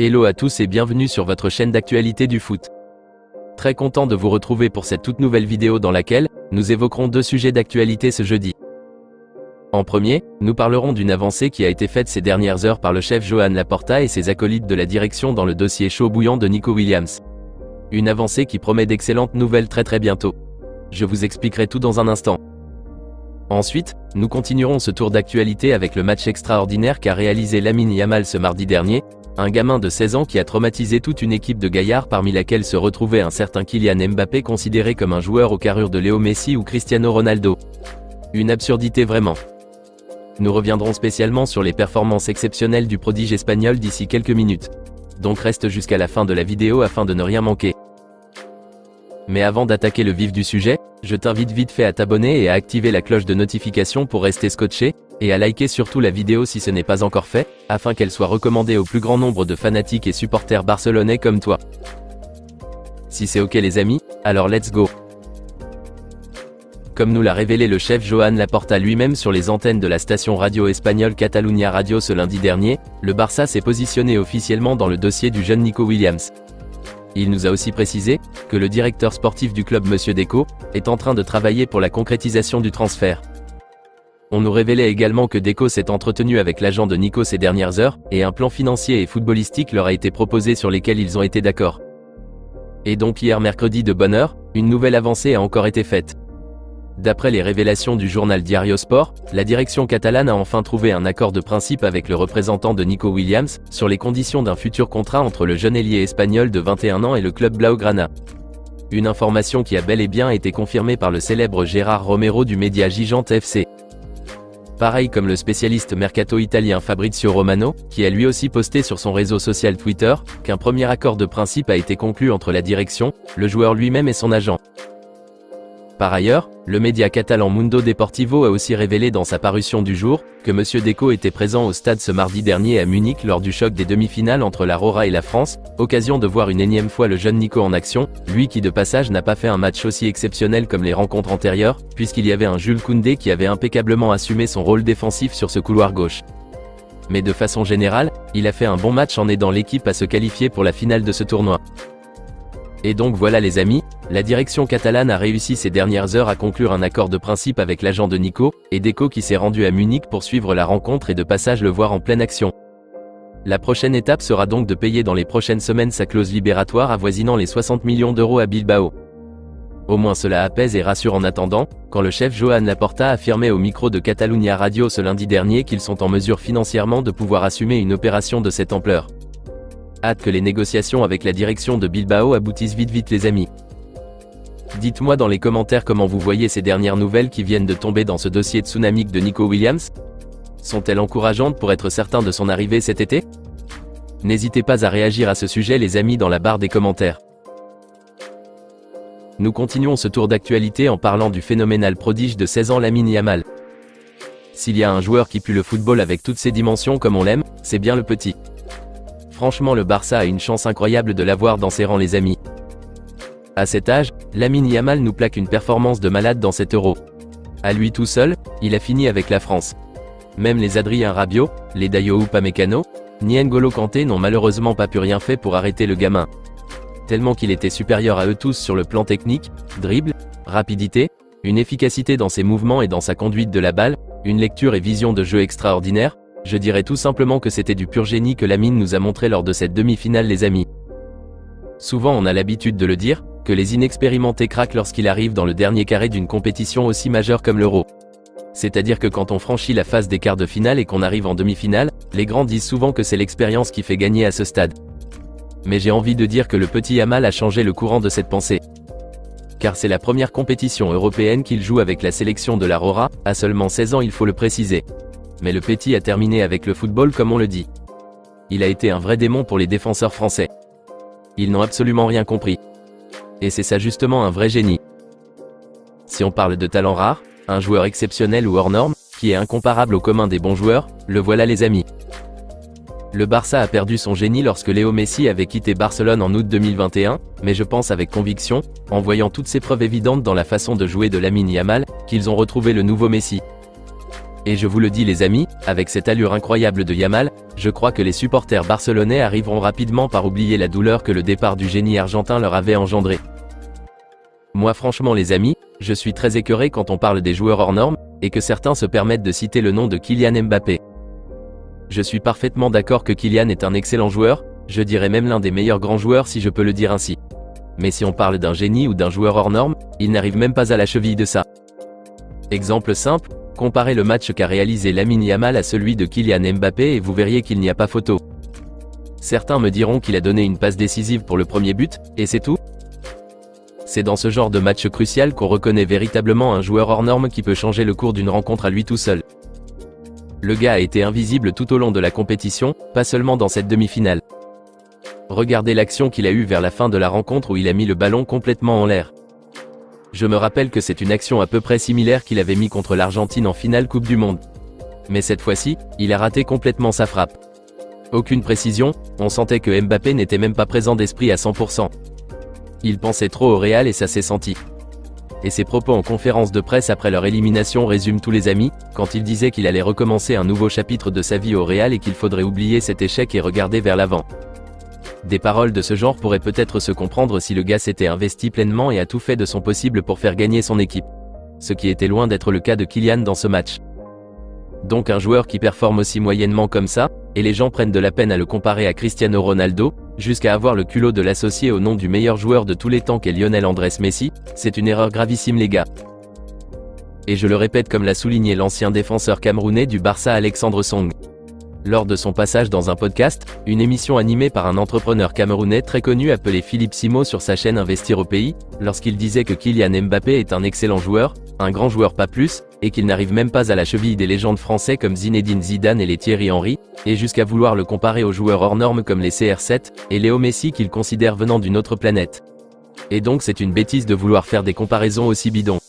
Hello à tous et bienvenue sur votre chaîne d'actualité du foot. Très content de vous retrouver pour cette toute nouvelle vidéo dans laquelle nous évoquerons deux sujets d'actualité ce jeudi. En premier, nous parlerons d'une avancée qui a été faite ces dernières heures par le chef Joan Laporta et ses acolytes de la direction dans le dossier chaud bouillant de Nico Williams. Une avancée qui promet d'excellentes nouvelles très bientôt. Je vous expliquerai tout dans un instant. Ensuite, nous continuerons ce tour d'actualité avec le match extraordinaire qu'a réalisé Lamine Yamal ce mardi dernier, un gamin de 16 ans qui a traumatisé toute une équipe de gaillards parmi laquelle se retrouvait un certain Kylian Mbappé considéré comme un joueur aux carrures de Léo Messi ou Cristiano Ronaldo. Une absurdité vraiment. Nous reviendrons spécialement sur les performances exceptionnelles du prodige espagnol d'ici quelques minutes. Donc reste jusqu'à la fin de la vidéo afin de ne rien manquer. Mais avant d'attaquer le vif du sujet, je t'invite vite fait à t'abonner et à activer la cloche de notification pour rester scotché, et à liker surtout la vidéo si ce n'est pas encore fait, afin qu'elle soit recommandée au plus grand nombre de fanatiques et supporters barcelonais comme toi. Si c'est ok les amis, alors let's go. Comme nous l'a révélé le chef Joan Laporta lui-même sur les antennes de la station radio espagnole Catalunya Radio ce lundi dernier, le Barça s'est positionné officiellement dans le dossier du jeune Nico Williams. Il nous a aussi précisé que le directeur sportif du club Monsieur Deco est en train de travailler pour la concrétisation du transfert. On nous révélait également que Deco s'est entretenu avec l'agent de Nico ces dernières heures, et un plan financier et footballistique leur a été proposé sur lesquels ils ont été d'accord. Et donc hier mercredi de bonne heure, une nouvelle avancée a encore été faite. D'après les révélations du journal Diario Sport, la direction catalane a enfin trouvé un accord de principe avec le représentant de Nico Williams, sur les conditions d'un futur contrat entre le jeune ailier espagnol de 21 ans et le club Blaugrana. Une information qui a bel et bien été confirmée par le célèbre Gérard Romero du média Gigante FC. Pareil comme le spécialiste mercato italien Fabrizio Romano, qui a lui aussi posté sur son réseau social Twitter, qu'un premier accord de principe a été conclu entre la direction, le joueur lui-même et son agent. Par ailleurs, le média catalan Mundo Deportivo a aussi révélé dans sa parution du jour, que Monsieur Deco était présent au stade ce mardi dernier à Munich lors du choc des demi-finales entre la Rora et la France, occasion de voir une énième fois le jeune Nico en action, lui qui de passage n'a pas fait un match aussi exceptionnel comme les rencontres antérieures, puisqu'il y avait un Jules Koundé qui avait impeccablement assumé son rôle défensif sur ce couloir gauche. Mais de façon générale, il a fait un bon match en aidant l'équipe à se qualifier pour la finale de ce tournoi. Et donc voilà les amis, la direction catalane a réussi ces dernières heures à conclure un accord de principe avec l'agent de Nico, et Deco qui s'est rendu à Munich pour suivre la rencontre et de passage le voir en pleine action. La prochaine étape sera donc de payer dans les prochaines semaines sa clause libératoire avoisinant les 60 millions d'euros à Bilbao. Au moins cela apaise et rassure en attendant, quand le chef Joan Laporta affirmait au micro de Catalunya Radio ce lundi dernier qu'ils sont en mesure financièrement de pouvoir assumer une opération de cette ampleur. Hâte que les négociations avec la direction de Bilbao aboutissent vite les amis. Dites-moi dans les commentaires comment vous voyez ces dernières nouvelles qui viennent de tomber dans ce dossier tsunamique de Nico Williams. Sont-elles encourageantes pour être certain de son arrivée cet été? N'hésitez pas à réagir à ce sujet les amis dans la barre des commentaires. Nous continuons ce tour d'actualité en parlant du phénoménal prodige de 16 ans Lamine Yamal. S'il y a un joueur qui pue le football avec toutes ses dimensions comme on l'aime, c'est bien le petit. Franchement le Barça a une chance incroyable de l'avoir dans ses rangs les amis. À cet âge, Lamine Yamal nous plaque une performance de malade dans cet Euro. À lui tout seul, il a fini avec la France. Même les Adrien Rabiot, les Dayot Upamecano, ni N'Golo Kanté n'ont malheureusement pas pu rien faire pour arrêter le gamin. Tellement qu'il était supérieur à eux tous sur le plan technique, dribble, rapidité, une efficacité dans ses mouvements et dans sa conduite de la balle, une lecture et vision de jeu extraordinaire. Je dirais tout simplement que c'était du pur génie que Lamine nous a montré lors de cette demi-finale les amis. Souvent on a l'habitude de le dire, que les inexpérimentés craquent lorsqu'il arrive dans le dernier carré d'une compétition aussi majeure comme l'Euro. C'est-à-dire que quand on franchit la phase des quarts de finale et qu'on arrive en demi-finale, les grands disent souvent que c'est l'expérience qui fait gagner à ce stade. Mais j'ai envie de dire que le petit Yamal a changé le courant de cette pensée. Car c'est la première compétition européenne qu'il joue avec la sélection de la Rora, à seulement 16 ans il faut le préciser. Mais le petit a terminé avec le football comme on le dit. Il a été un vrai démon pour les défenseurs français. Ils n'ont absolument rien compris. Et c'est ça justement un vrai génie. Si on parle de talent rare, un joueur exceptionnel ou hors norme, qui est incomparable au commun des bons joueurs, le voilà les amis. Le Barça a perdu son génie lorsque Léo Messi avait quitté Barcelone en août 2021, mais je pense avec conviction, en voyant toutes ces preuves évidentes dans la façon de jouer de Lamine Yamal, qu'ils ont retrouvé le nouveau Messi. Et je vous le dis les amis, avec cette allure incroyable de Yamal, Je crois que les supporters barcelonais arriveront rapidement par oublier la douleur que le départ du génie argentin leur avait engendré. Moi franchement les amis, je suis très écœuré quand on parle des joueurs hors normes, et que certains se permettent de citer le nom de Kylian Mbappé. Je suis parfaitement d'accord que Kylian est un excellent joueur, je dirais même l'un des meilleurs grands joueurs si je peux le dire ainsi. Mais si on parle d'un génie ou d'un joueur hors norme, il n'arrive même pas à la cheville de ça. Exemple simple, comparez le match qu'a réalisé Lamine Yamal à celui de Kylian Mbappé et vous verriez qu'il n'y a pas photo. Certains me diront qu'il a donné une passe décisive pour le premier but, et c'est tout. C'est dans ce genre de match crucial qu'on reconnaît véritablement un joueur hors norme qui peut changer le cours d'une rencontre à lui tout seul. Le gars a été invisible tout au long de la compétition, pas seulement dans cette demi-finale. Regardez l'action qu'il a eue vers la fin de la rencontre où il a mis le ballon complètement en l'air. Je me rappelle que c'est une action à peu près similaire qu'il avait mis contre l'Argentine en finale Coupe du Monde. Mais cette fois-ci, il a raté complètement sa frappe. Aucune précision, on sentait que Mbappé n'était même pas présent d'esprit à 100%. Il pensait trop au Real et ça s'est senti. Et ses propos en conférence de presse après leur élimination résument tous les amis, quand il disait qu'il allait recommencer un nouveau chapitre de sa vie au Real et qu'il faudrait oublier cet échec et regarder vers l'avant. Des paroles de ce genre pourraient peut-être se comprendre si le gars s'était investi pleinement et a tout fait de son possible pour faire gagner son équipe. Ce qui était loin d'être le cas de Kylian dans ce match. Donc un joueur qui performe aussi moyennement comme ça, et les gens prennent de la peine à le comparer à Cristiano Ronaldo, jusqu'à avoir le culot de l'associer au nom du meilleur joueur de tous les temps qu'est Lionel Andrés Messi, c'est une erreur gravissime les gars. Et je le répète comme l'a souligné l'ancien défenseur camerounais du Barça Alexandre Song. Lors de son passage dans un podcast, une émission animée par un entrepreneur camerounais très connu appelé Philippe Simo sur sa chaîne Investir au pays, lorsqu'il disait que Kylian Mbappé est un excellent joueur, un grand joueur pas plus, et qu'il n'arrive même pas à la cheville des légendes français comme Zinedine Zidane et les Thierry Henry, et jusqu'à vouloir le comparer aux joueurs hors normes comme les CR7, et Léo Messi qu'il considère venant d'une autre planète. Et donc c'est une bêtise de vouloir faire des comparaisons aussi bidons.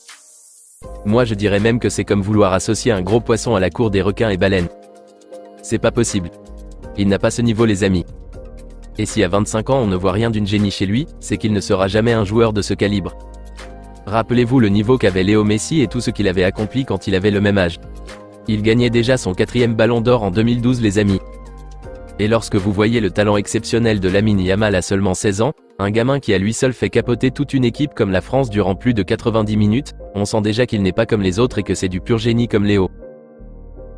Moi je dirais même que c'est comme vouloir associer un gros poisson à la cour des requins et baleines. C'est pas possible. Il n'a pas ce niveau les amis. Et si à 25 ans on ne voit rien d'une génie chez lui, c'est qu'il ne sera jamais un joueur de ce calibre. Rappelez-vous le niveau qu'avait Léo Messi et tout ce qu'il avait accompli quand il avait le même âge. Il gagnait déjà son 4e ballon d'or en 2012 les amis. Et lorsque vous voyez le talent exceptionnel de Lamine Yamal à seulement 16 ans, un gamin qui à lui seul fait capoter toute une équipe comme la France durant plus de 90 minutes, on sent déjà qu'il n'est pas comme les autres et que c'est du pur génie comme Léo.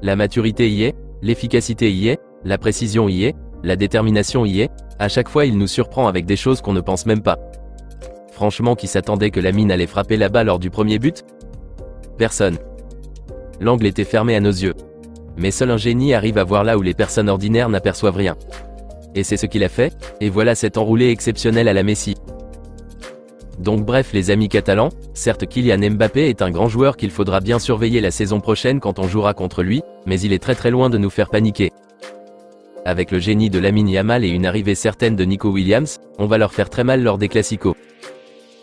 La maturité y est, l'efficacité y est, la précision y est, la détermination y est, à chaque fois il nous surprend avec des choses qu'on ne pense même pas. Franchement qui s'attendait que Lamine allait frapper là-bas lors du premier but? Personne. L'angle était fermé à nos yeux. Mais seul un génie arrive à voir là où les personnes ordinaires n'aperçoivent rien. Et c'est ce qu'il a fait, et voilà cet enroulé exceptionnel à la Messi. Donc bref les amis catalans, certes Kylian Mbappé est un grand joueur qu'il faudra bien surveiller la saison prochaine quand on jouera contre lui, mais il est très loin de nous faire paniquer. Avec le génie de Lamine Yamal et une arrivée certaine de Nico Williams, on va leur faire très mal lors des classicos.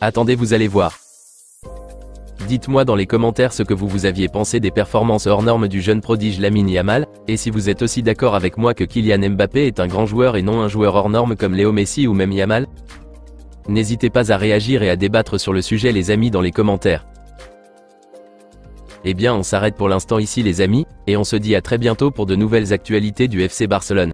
Attendez vous allez voir. Dites-moi dans les commentaires ce que vous aviez pensé des performances hors normes du jeune prodige Lamine Yamal, et si vous êtes aussi d'accord avec moi que Kylian Mbappé est un grand joueur et non un joueur hors normes comme Léo Messi ou même Yamal. N'hésitez pas à réagir et à débattre sur le sujet les amis dans les commentaires. Eh bien on s'arrête pour l'instant ici les amis, et on se dit à très bientôt pour de nouvelles actualités du FC Barcelone.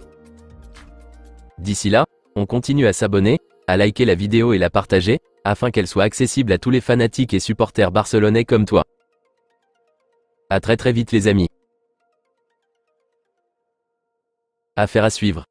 D'ici là, on continue à s'abonner, à liker la vidéo et la partager, afin qu'elle soit accessible à tous les fanatiques et supporters barcelonais comme toi. À très vite les amis. Affaire à suivre.